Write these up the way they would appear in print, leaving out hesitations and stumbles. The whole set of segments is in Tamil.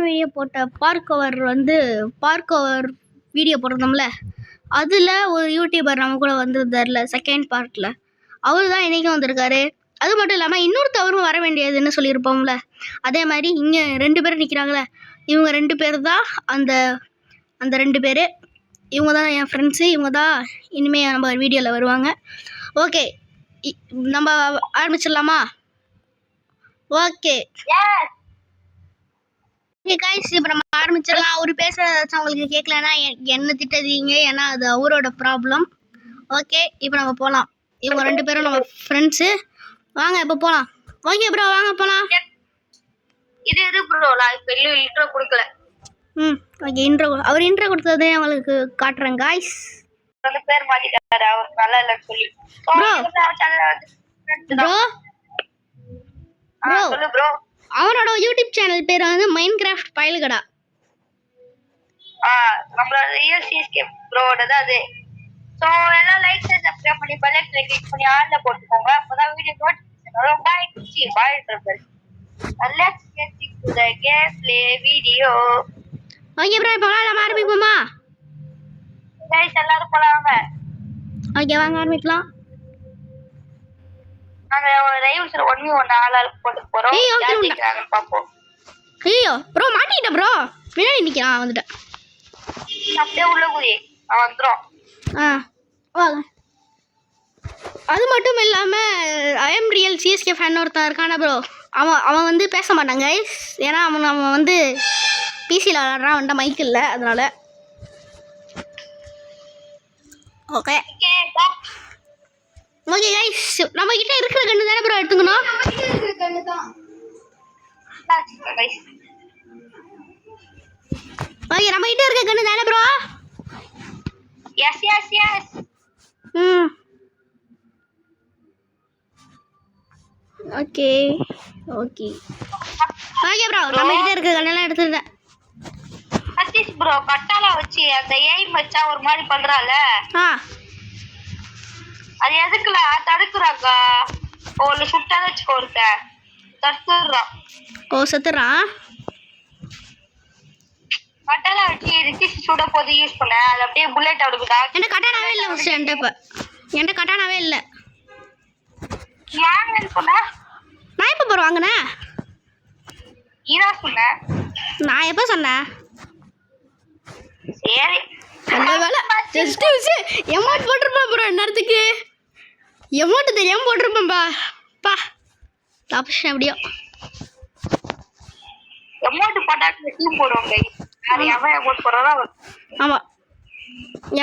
வீடியோ போட்ட பார்க் ஓவர் வீடியோ போட்டிருந்தோம்ல, அதில் ஒரு யூடியூபர் நம்ம கூட வந்திருந்தார்ல செகண்ட் பார்ட்டில், அவர் தான் இன்றைக்கும் வந்திருக்காரு. அது மட்டும் இல்லாமல் இன்னொருத்தவரும் வர வேண்டியதுன்னு சொல்லியிருப்போம்ல, அதே மாதிரி இங்கே 2 பேர் நிற்கிறாங்களே, இவங்க 2 பேர் தான் அந்த 2 பேர். இவங்க தான் என் ஃப்ரெண்ட்ஸு. இவங்க தான் இனிமேல் நம்ம வீடியோவில் வருவாங்க. ஓகே, நம்ம ஆரம்பிச்சிடலாமா? ஓகே கைஸ், இப்போ நம்ம ஆரம்பிச்சிடலாம். அவர் பேசுகிறத அவங்களுக்கு கேட்கலன்னா என்ன திட்டாதீங்க, ஏன்னா அது அவரோட ப்ராப்ளம். ஓகே, இப்போ நம்ம போகலாம். இவங்க 2 பேரும் நம்ம ஃப்ரெண்ட்ஸு. வாங்க இப்போ போகலாம். ஓகே ப்ரோ, வாங்க போகலாம். இது ப்ரோ, நான் இப்போ இன்ட்ரோ கொடுக்கல. ஓகே, அவர் இன்ட்ரோ கொடுத்ததே அவங்களுக்கு காட்டுறேன் கைஸ். வந்து பேர் மாத்திட்டாரு அவர், நல்லா இல்லைன்னு சொல்லி. ப்ரோ அவரோட யூடியூப் சேனல் பேர் வந்து மைன்கிராஃப்ட் பயல்கடா. நம்மளோட ரியல் சிஎஸ்கே ப்ரோட தான் அது. ஸோ எல்லாம் லைக் சப்ஸ்கிரைப் பண்ணி பெல் ஐகானை கிளிக் பண்ணி ஆல்ல போட்டுக்கோங்க. அப்பதான் வீடியோ நோட்டிஃபிகேஷன் வரும். Bye trouble. Let's get into the gameplay video. Okay bro, இப்போ நம்ம ஆரம்பிப்போமா? கைஸ் எல்லாரும் போலாங்க. ஓகே, வாங்க ஆரம்பிக்கலாம். நாங்க ரைவ்ஸ்ல 1v1 ஆளால போட்டு போறோம். யாரு பாப்போம். ஐயோ ப்ரோ, மாட்டிட்டேன் ப்ரோ. பின்னாடி நிக்கிறான், வந்துட்டேன். அப்படியே உள்ள போய் வந்துரும். வாங்க. அது மட்டும் இல்லாமல் ஐஎம் ரியல் சிஎஸ்கே ஃபேன் ஒருத்தன் இருக்கானா ப்ரோ, அவன் வந்து பேச மாட்டாங்க கைஸ். ஏன்னா அவன் வந்து பிசியில் விளாட்றான், அவன்கிட்ட மைக் இல்லை, அதனால. ஓகே ஓகே கைஸ், நம்ம கிட்ட இருக்கிற கண்ணு தானே ப்ரோ எடுத்துக்கணும். ஓகே, நம்ம கிட்ட இருக்க கண்ணு தானே bro? S okay okay bro, நம்ம கிட்ட இருக்க கண்ணெல்லாம் எடுத்துட்டேன். சதீஷ் ப்ரோ கட்டால வச்சு அந்த எய்ம் வச்சா ஒரு மாதிரி பண்றால, அது எதுக்குல தடுக்குறாங்க? ஒரு சுட்டா வச்சுக்கோ, இருக்க தடுத்துறான். செத்துறான். கட்டால வச்சு ரிசிஸ் சுட போது யூஸ் பண்ண, அது அப்படியே புல்லட் அடிக்குதா? என்கிட்ட கட்டானாவே இல்லை ஃபர்ஸ்ட். என்கிட்ட கட்டானாவே இல்லை. வாங்கன்னு சொன்ன. நான் எப்போ ப்ரோ வாங்கினேன்? ஈரா சொன்ன. நான் எப்போ சொன்னேன்? சரி, அந்த வேலை ஜஸ்ட் எமௌண்ட் போட்டிருப்பேன் ப்ரோ. நேரத்துக்கு எமௌண்ட் தெரியாமல் போட்டிருப்பேன்பா. தப்பிச்சேன் எப்படியோ. எமௌண்ட் போட்டால் டீம் போடுவாங்க. அது எவன் எமௌண்ட் போடுறதோ அவன். ஆமாம்,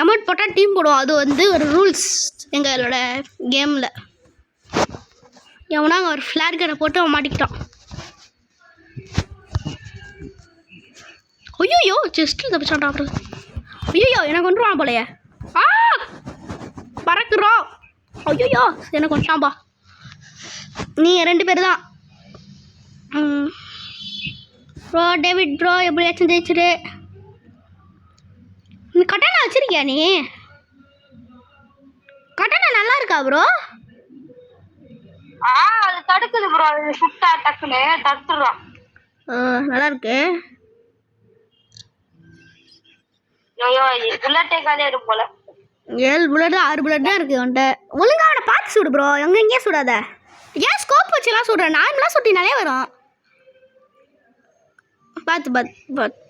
எமௌண்ட் போட்டால் டீம் போடுவோம். அது வந்து ஒரு ரூல்ஸ் எங்களோட கேமில். எவனா ஒரு ஃப்ளார் கடை போட்டு அவன் மாட்டிக்கிட்டான். ஐயோ, ஜஸ்ட்டில் தப்பிச்சான்டா அப்புறம். ஐயோ, எனக்கு கொண்டுருவான் போலையே. பறக்குறோம். ஐயோ, எனக்கு கொண்டாம்பா. நீங்கள் 2 பேர் தான் ப்ரோ. டேவிட் ப்ரோ எப்படியாச்சும் ஜெயிச்சிரு. கட்டானா வச்சிருக்கியா நீ? கட்டானா நல்லா இருக்கா ப்ரோ? அது தடுக்குது ப்ரோ, அது சுட்டா டக்குன்னு தடுத்துடுறான். நல்லா இருக்கு. புல்லட்டே காலியாரு போல. 7 புல்லட் 6 புல்லட் தான் இருக்கு உன்ட்ட. ஒழுங்கா அவனை பார்த்து சுடு ப்ரோ, எங்கெங்கே சுடாத. ஏன் ஸ்கோப் வச்சுலாம் சுடுறேன்? நார்மலாக சுட்டினாலே வரும். பார்த்து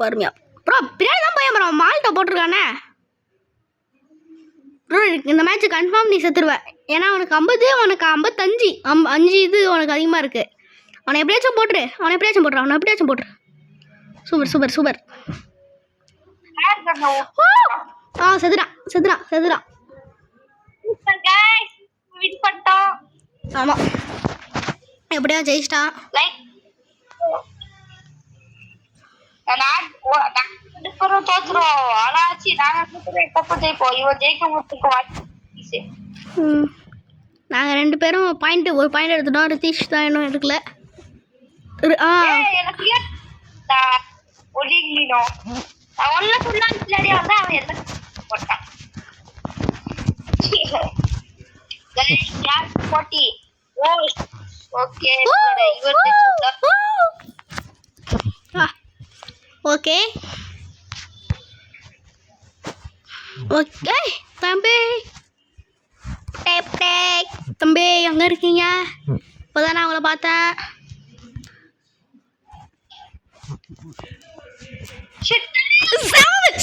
பொறுமையா ப்ரோ. பின்னாடி தான் போய் ப்ரோ மால்ட்ட போட்டிருக்கானே ப்ரோ. இந்த மேட்ச்சு கன்ஃபார்ம் நீ செத்துருவேன். ஏன்னா அவனுக்கு 50, உனக்கு 55. 5 இது உனக்கு அதிகமாக இருக்குது. அவனை எப்படியாச்சும் போட்டுரு. சூப்பர். செதுறான். ஆமாம், எப்படியா ஜெயிச்சிட்டான். தோத்துறோம். ஆனாச்சு இவன் ஜெயிக்க நாங்கள் 2 பேரும் ஒரு பாயிண்ட் எடுத்துட்டோம். ரிதீஷ் தான் இன்னும் எடுக்கல. போட்டி. ஓகே, ஓகே ஓகே தம்பி டேப் டேக் தம்பி எங்கே இருக்கீங்க? இப்போதான் நான் உங்களை பார்த்தேன்.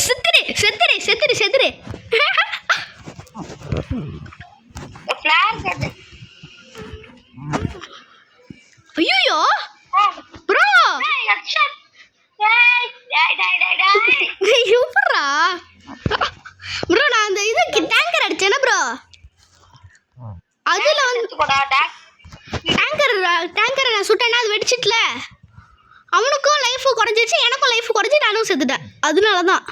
செத்துரு செத்துரு செத்துரு செத்துரு. ஐயோ ப்ரோ சூப்பரா ப்ரோ. நான் அந்த இதுக்கு டேங்கர் அடிச்சேனா ப்ரோ, அதுல வந்து டேங்கரை நான் சுட்டேன்னா அது வெடிச்சிட்டல, அவனுக்கும் லைஃபு குறைஞ்சிச்சு, எனக்கும் லைஃபு குறைஞ்சி நானும் செத்துட்டேன். அதனால தான்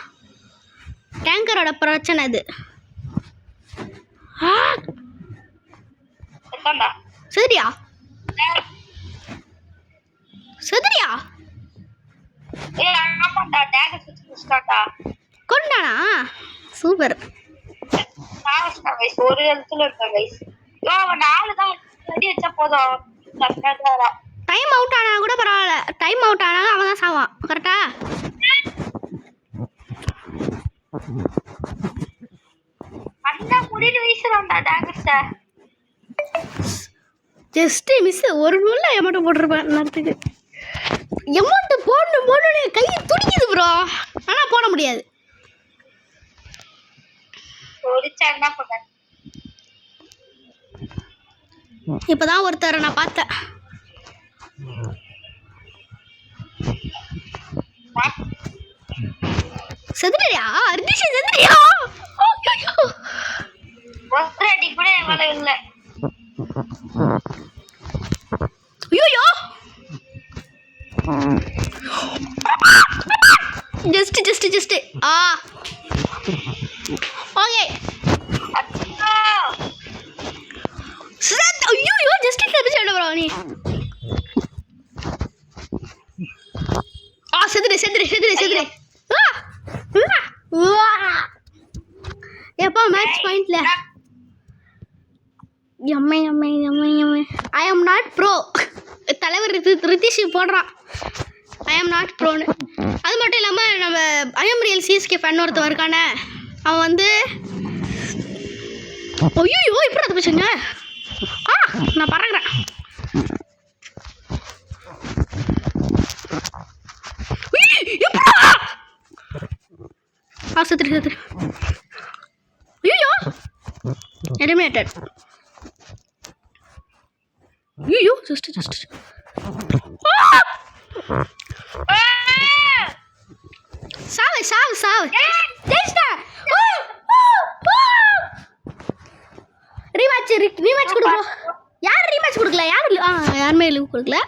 டேங்கரோட பிரச்சனை இது. சரியா சரியா கொண்டானா? சூப்பர். ஒரு இடத்துல இருக்கேன் கைஸ். 4 தான் வச்சா போதும். டைம் அவுட் ஆனா கூட பரவாயில்ல, டைம் அவுட் ஆனா அவன் தான் சாவான். கரெக்டா? அந்த முடிவு வீசுறான்டா டாகர்ஸ. Just miss. ஒரு நூல்ல எமௌண்ட் போட்டிருப்பேன் நேரத்துக்கு. எமௌண்ட் போடணும்னு கை துடிக்குது ப்ரோ, ஆனால் போட முடியாது. இப்போதான் ஒருத்தரை நான் பார்த்தேன். செதுரியா அர்னிஷா செதுரியா? ஒரடி கூட எவ்வளவு இல்லை. ஐயோ ஜஸ்ட் ஆ ஓகே. ஐயோ ஜஸ்ட் தப்பிச்சேன் ப்ரோ நீ. ஆ செதுரு எப்போ மேட்ச் பாயிண்ட்ல Mi I am not bro. தலைவர் ரித்திஷ் போடுறான் ஐ ஆம் நாட் ப்ரோன்னு. அது மட்டும் இல்லாமல் நம்ம ஐஎம் ரியல் சிஎஸ்கே ஃபேன் ஒருத்தவன் இருக்கானே, அவன் வந்து ஐயோ இப்படி தப்பிச்சுங்க. நான் பறக்கிறேன். செத்துரு ஐயோ எலிமினேட்டட். ஐயோ ஜஸ்ட் சாவு ரீமேட்ச் கொடுப்போம். யார் ரீமேட்ச் கொடுக்கல? யாருமே லீவ் கொடுக்கல.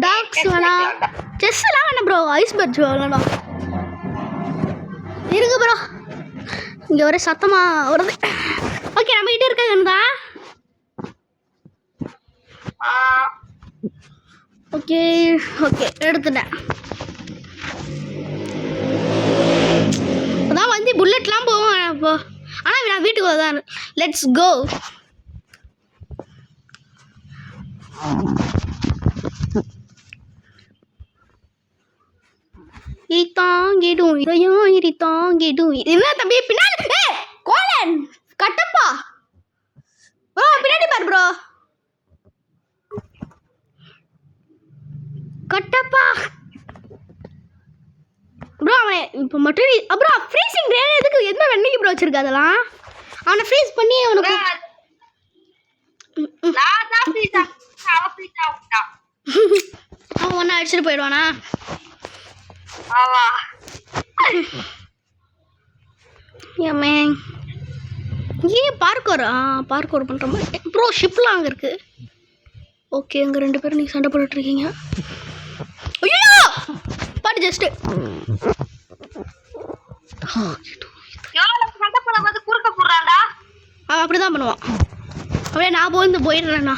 டாக்ஸ் வேணாம், செஸ்லாம் வேணாம் ப்ரோ, ஐஸ்பர்ச் விளாடலாம். இருக்கு ப்ரோ, இங்கே ஒரே சத்தமாக வருது. ஓகே நம்ம கிட்டே இருக்காங்கண்ணா. ஓகே எடுத்துட்டேன். அதான் வந்து புல்லட்லாம் போவோம் இப்போ. ஆனால் நான் வீட்டுக்கு தான். Let's go. தாங்கிடும் இதையும் தாங்கிடும். என்ன தம்பி பின்னாடி கோலன் கட்டப்பா ப்ரோ, பின்னாடி பாரு ப்ரோ. கட்டப்பா ப்ரோ அவன் இப்போ மட்டும் அப்புறம் ஃப்ரீசிங் ரேட் எதுக்கு? என்ன வெண்ணிக்கு ப்ரோ வச்சிருக்க? அதெல்லாம் அவனை ஃப்ரீஸ் பண்ணி அவனுக்கு அவன் ஒன்றா அடிச்சுட்டு போயிடுவானா? ஏன் பார்க்கோர் பண்ணுற மாதிரி ப்ரோ. ஷிப்லாம் அங்கே இருக்குது. ஓகே அங்கே 2 பேரும் நீங்கள் சண்டை போட்டுட்ருக்கீங்க. ஐயோ பாட்டு ஜஸ்ட்டு அவன் அப்படி தான் பண்ணுவான். அப்படியே நான் போயிடுறேண்ணா.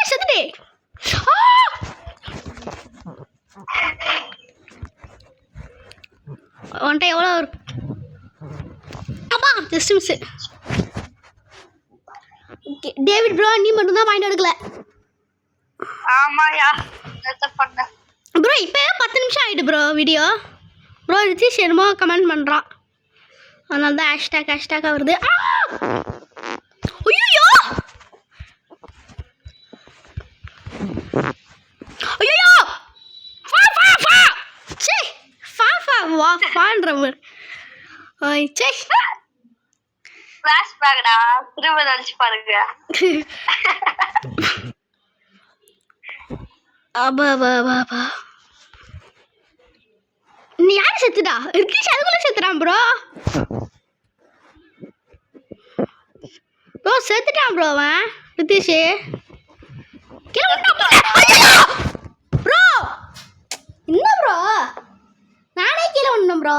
செத்துட்டே வந்துட்டு எவ்வளோ ஆமா just miss. Okay David bro நீ மட்டும் தான் பாயிண்ட் எடுக்கல. ஆமாயா என்ன பண்ண ப்ரோ இப்போ 10 நிமிஷம் ஆயிட்டு ப்ரோ வீடியோ. ப்ரோ ரித்திஷ் என்னமோ கமெண்ட் பண்ணுறான், அதனால தான் ஹேஷ்டாக் வருது. ஐயோ ஐயோ வா ஃபான்ற மாதிரி. சே ஃபிளாஷ் பேக்டா திரும்ப நினைச்சு பாருங்க. அப்பா நீ யார் செத்துடா? ரித்திஷ் அதுக்குள்ள செத்துட்டான் ப்ரோ. ப்ரோ செத்துட்டான் ப்ரோ அவன் ரித்திஷ். ப்ரோ என்ன ப்ரோ, நானே கீழே விழுந்தேன் ப்ரோ.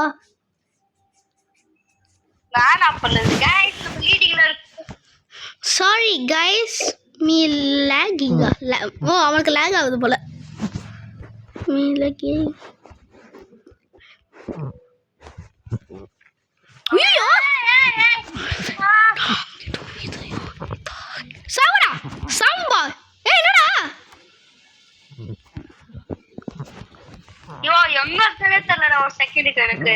நான் பண்ணது கைஸ் லீடிங்ல இருக்கு. சாரி கைஸ் மீ லாகிங்கா. ஓ அவனுக்கு லாக் ஆகுது போல. Me lagging. ஐயோ சாவடா சாம்பா. என்னடா யோ எங்க தெரியல ஒரு செகண்டுக்கு எனக்கு.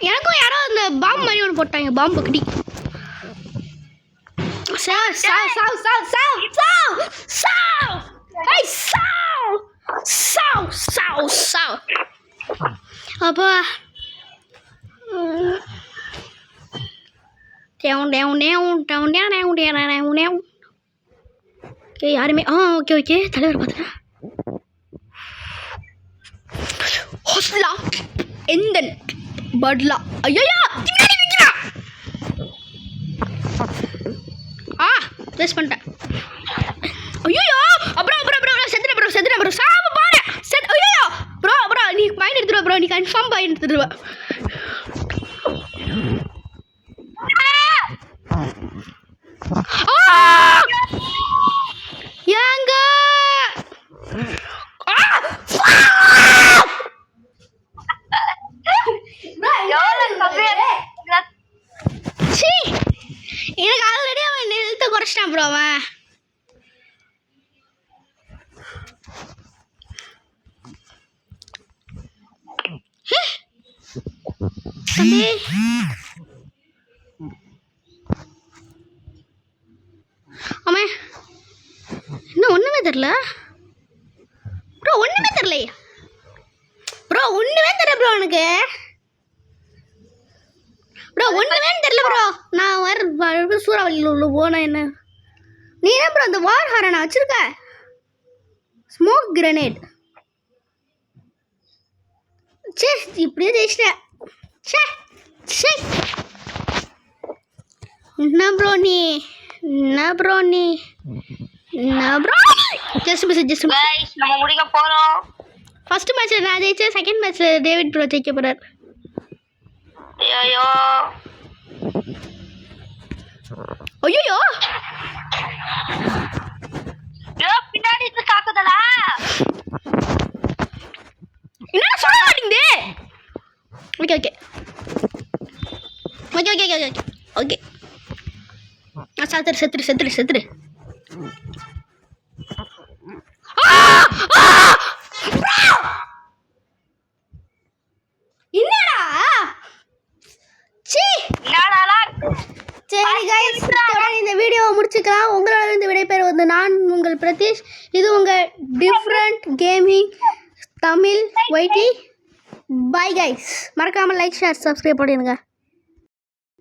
எனக்கும் யாரோ அந்த பாம்பு மாதிரி ஒன்று போட்டாங்க, பாம்பு பக்கடி. சாவ் சாவ் சாவ் சாவ் சாவ் சாவ் சாவ் ஐ சாவ் சாவ் சாவ் சாவ். அப்பா யாருமே ஓகே தலைவர் பார்த்துட்டேன். ஹொஸ்லா எந்தன் பட்லா. ஐயோ பின்னாடி நிற்கிறான். ப்ரெஸ் பண்ணிட்டேன். ஐயோ அப்புறம் செத்துட்டேன் ப்ரோ சாம பாரு செத். ஐயோ ப்ரோ நீ பாயிண்ட் எடுத்துருவா ப்ரோ, நீ கன்ஃபார்ம் பாயிண்ட் எடுத்துருவா. ஏங்க எனக்கு ஆல்ரெடி அவன் நிறுத்த குறைச்சிட்டான் ப்ரோ. அவன் ஆமா இன்னும் ஒண்ணுமே தெரியல ப்ரோ. ஒண்ணுமே தெரியல ப்ரோ எனக்கு ப்ரோ. ஒண்ணுமே தெரியல ப்ரோ. நான் வர சூறாவளியில் உள்ள போனேன். என்ன நீ என்ன ப்ரோ அந்த வார் ஹாரனை வச்சிருக்க? Smoke grenade. சரி இப்படியே ஜெயிச்சிட்டேன். என்ன ப்ரோ நீ ஜஸ்ட் கைஸ் நம்ம முடிக்க போறோம். ஃபர்ஸ்ட் மேட்ச்ல நான் ஜெயிச்சேன், செகண்ட் மேட்ச்ல டேவிட் ப்ரோ ஜெயிக்க போறார். ஐயோ பின்னாடி இருந்து தாக்குதலா என்ன சொல்ல மாட்டீங்க? ஓகே செத்துரு. என்னடா சரி கைஸ் இந்த வீடியோவை முடிச்சுக்கலாம். உங்களோட இந்த விடைபெறுவது நான் உங்கள் பிரதீஷ். இது உங்கள் different gaming Tamil YT. Bye guys. மறக்காமல் லைக் ஷேர் சப்ஸ்கிரைப் பண்ணிடுங்க.